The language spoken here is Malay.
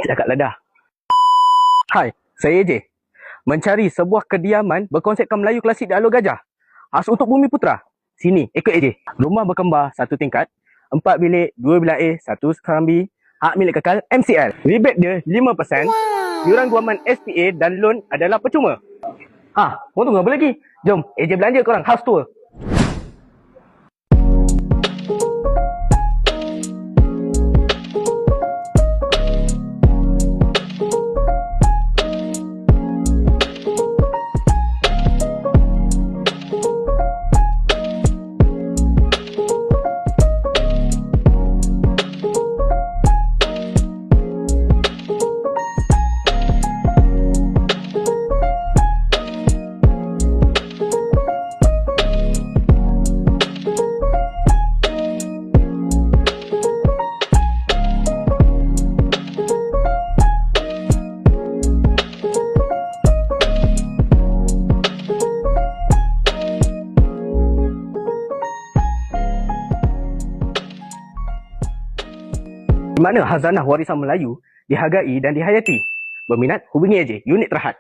Cakaplah dah. Hai, saya AJ. Mencari sebuah kediaman berkonsepkan Melayu klasik di Alor Gajah. Khas untuk Bumi Putra. Sini, ikut AJ. Rumah berkembar 1 tingkat, 4 bilik, 2 bilik air, 1 serambi, hak milik kekal MCL. Rebate dia 5%. Yuran guaman SPA dan loan adalah percuma. Korang tunggu apa lagi? Jom, AJ belanja korang house tour. Di mana khazanah warisan Melayu dihargai dan dihayati. Berminat, hubungi AJ, unit Terhad.